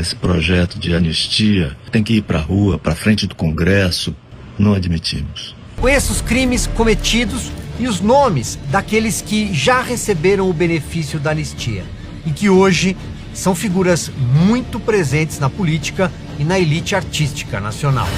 Esse projeto de anistia tem que ir para a rua, para frente do Congresso. Não admitimos. Conheça os crimes cometidos e os nomes daqueles que já receberam o benefício da anistia e que hoje são figuras muito presentes na política e na elite artística nacional.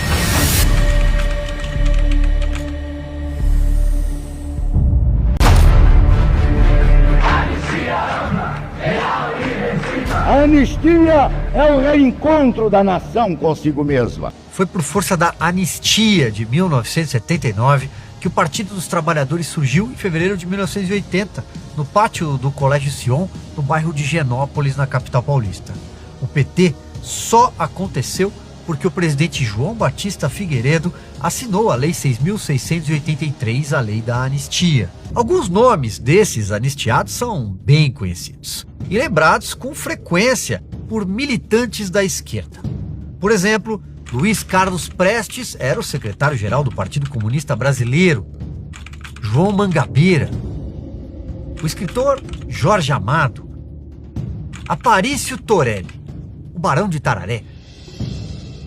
A anistia é o reencontro da nação consigo mesma. Foi por força da anistia de 1979 que o Partido dos Trabalhadores surgiu em fevereiro de 1980, no pátio do Colégio Sion, no bairro de Genópolis, na capital paulista. O PT só aconteceu porque o presidente João Batista Figueiredo assinou a Lei 6.683, a Lei da Anistia. Alguns nomes desses anistiados são bem conhecidos e lembrados com frequência por militantes da esquerda. Por exemplo, Luiz Carlos Prestes era o secretário-geral do Partido Comunista Brasileiro. João Mangabeira, o escritor Jorge Amado, Aparício Torelli, o Barão de Tararé,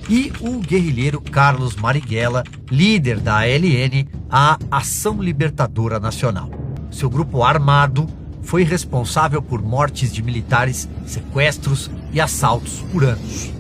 e o guerrilheiro Carlos Marighella, líder da ALN, a Ação Libertadora Nacional. Seu grupo armado foi responsável por mortes de militares, sequestros e assaltos por anos.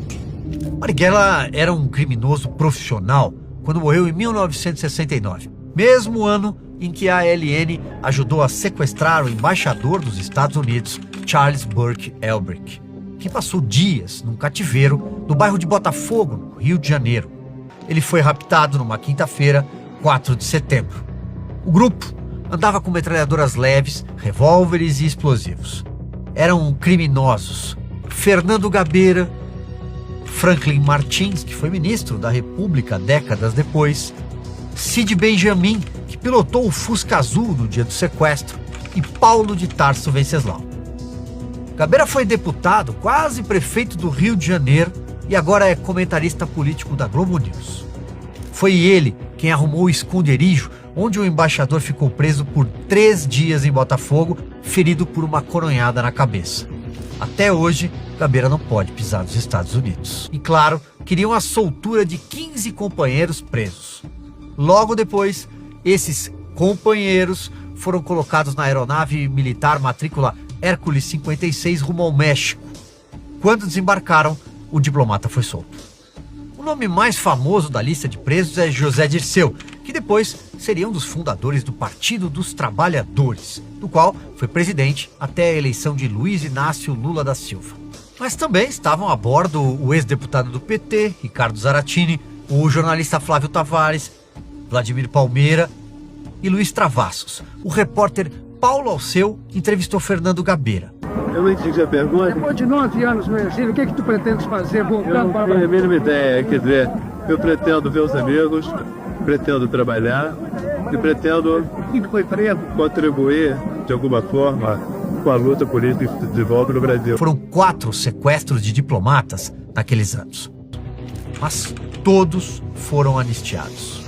Marighella era um criminoso profissional quando morreu em 1969, mesmo ano em que a ALN ajudou a sequestrar o embaixador dos Estados Unidos, Charles Burke Elbrick, que passou dias num cativeiro no bairro de Botafogo, no Rio de Janeiro. Ele foi raptado numa quinta-feira, 4 de setembro. O grupo andava com metralhadoras leves, revólveres e explosivos. Eram criminosos Fernando Gabeira, Franklin Martins, que foi ministro da República décadas depois, Cid Benjamin, que pilotou o Fusca Azul no dia do sequestro, e Paulo de Tarso Venceslau. Gabeira foi deputado, quase prefeito do Rio de Janeiro e agora é comentarista político da Globo News. Foi ele quem arrumou o esconderijo onde o embaixador ficou preso por 3 dias em Botafogo, ferido por uma coronhada na cabeça. Até hoje, Gabeira não pode pisar nos Estados Unidos. E claro, queriam a soltura de 15 companheiros presos. Logo depois, esses companheiros foram colocados na aeronave militar matrícula Hércules 56 rumo ao México. Quando desembarcaram, o diplomata foi solto. O nome mais famoso da lista de presos é José Dirceu, que depois seria um dos fundadores do Partido dos Trabalhadores, do qual foi presidente até a eleição de Luiz Inácio Lula da Silva. Mas também estavam a bordo o ex-deputado do PT, Ricardo Zaratini, o jornalista Flávio Tavares, Vladimir Palmeira e Luiz Travassos. O repórter Paulo Alceu entrevistou Fernando Gabeira. Eu não entendi a pergunta. Depois de 9 anos no exílio, o que tu pretendes fazer voltando para o Brasil? Eu não tenho a mínima ideia. Quer dizer, eu pretendo ver os amigos, pretendo trabalhar e pretendo contribuir de alguma forma com a luta política de volta no Brasil. Foram 4 sequestros de diplomatas naqueles anos, mas todos foram anistiados.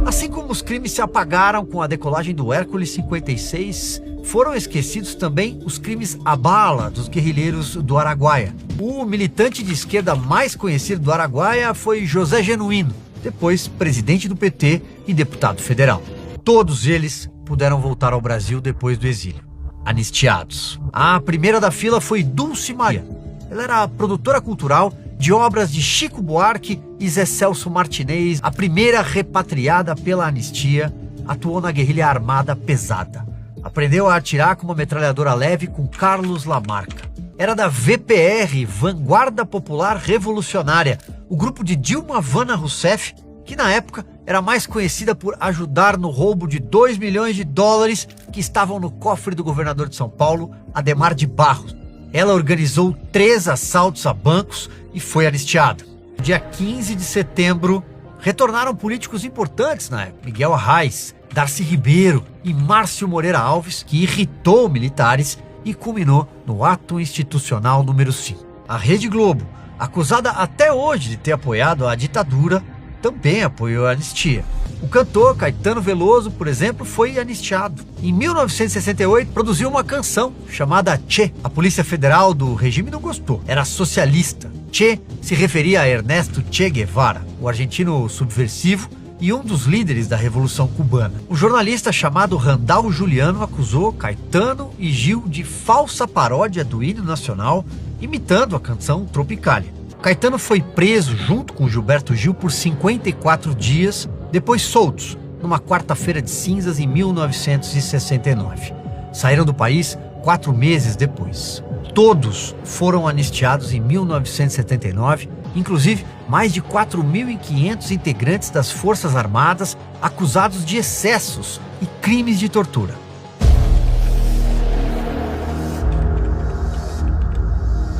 Assim como os crimes se apagaram com a decolagem do Hércules 56, foram esquecidos também os crimes à bala dos guerrilheiros do Araguaia. O militante de esquerda mais conhecido do Araguaia foi José Genuíno, depois presidente do PT e deputado federal. Todos eles puderam voltar ao Brasil depois do exílio, anistiados. A primeira da fila foi Dulce Maria. Ela era produtora cultural de obras de Chico Buarque e Zé Celso Martinez, a primeira repatriada pela anistia, atuou na guerrilha armada pesada. Aprendeu a atirar com uma metralhadora leve com Carlos Lamarca. Era da VPR, Vanguarda Popular Revolucionária, o grupo de Dilma Havana Rousseff, que na época era mais conhecida por ajudar no roubo de 2 milhões de dólares que estavam no cofre do governador de São Paulo, Adhemar de Barros. Ela organizou 3 assaltos a bancos e foi anistiada. No dia 15 de setembro, retornaram políticos importantes na época. Miguel Arraes, Darcy Ribeiro e Márcio Moreira Alves, que irritou militares e culminou no ato institucional número 5. A Rede Globo, acusada até hoje de ter apoiado a ditadura, também apoiou a anistia. O cantor Caetano Veloso, por exemplo, foi anistiado. Em 1968, produziu uma canção chamada Che. A Polícia Federal do regime não gostou, era socialista. Che se referia a Ernesto Che Guevara, o argentino subversivo e um dos líderes da Revolução Cubana. Um jornalista chamado Randall Juliano acusou Caetano e Gil de falsa paródia do hino nacional, imitando a canção Tropicália. Caetano foi preso junto com Gilberto Gil por 54 dias, depois soltos, numa quarta-feira de cinzas em 1969. Saíram do país 4 meses depois. Todos foram anistiados em 1979, inclusive mais de 4.500 integrantes das Forças Armadas acusados de excessos e crimes de tortura.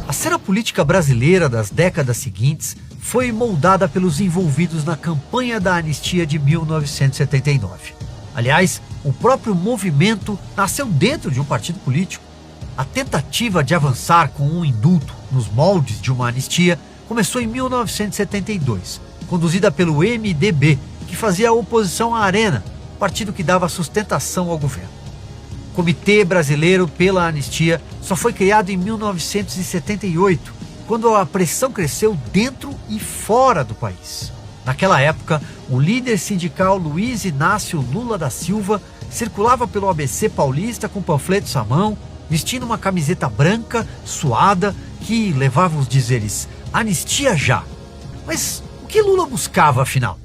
A cena política brasileira das décadas seguintes foi moldada pelos envolvidos na campanha da anistia de 1979. Aliás, o próprio movimento nasceu dentro de um partido político. A tentativa de avançar com um indulto nos moldes de uma anistia começou em 1972, conduzida pelo MDB, que fazia oposição à Arena, partido que dava sustentação ao governo. O Comitê Brasileiro pela Anistia só foi criado em 1978, quando a pressão cresceu dentro e fora do país. Naquela época, o líder sindical Luiz Inácio Lula da Silva circulava pelo ABC paulista com panfletos à mão, vestindo uma camiseta branca, suada, que levava os dizeres "Anistia já". Mas o que Lula buscava, afinal?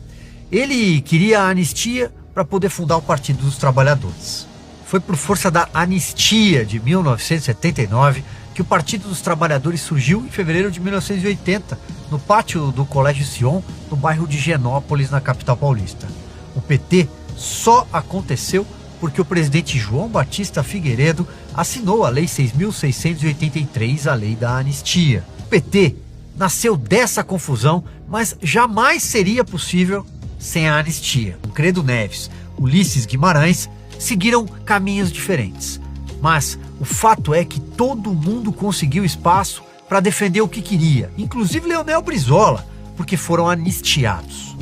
Ele queria a anistia para poder fundar o Partido dos Trabalhadores. Foi por força da anistia de 1979 que o Partido dos Trabalhadores surgiu em fevereiro de 1980, no pátio do Colégio Sion, no bairro de Genópolis, na capital paulista. O PT só aconteceu porque o presidente João Batista Figueiredo assinou a Lei 6.683, a Lei da Anistia. O PT nasceu dessa confusão, mas jamais seria possível sem a anistia. Credo Neves, Ulisses Guimarães seguiram caminhos diferentes. Mas o fato é que todo mundo conseguiu espaço para defender o que queria, inclusive Leonel Brizola, porque foram anistiados.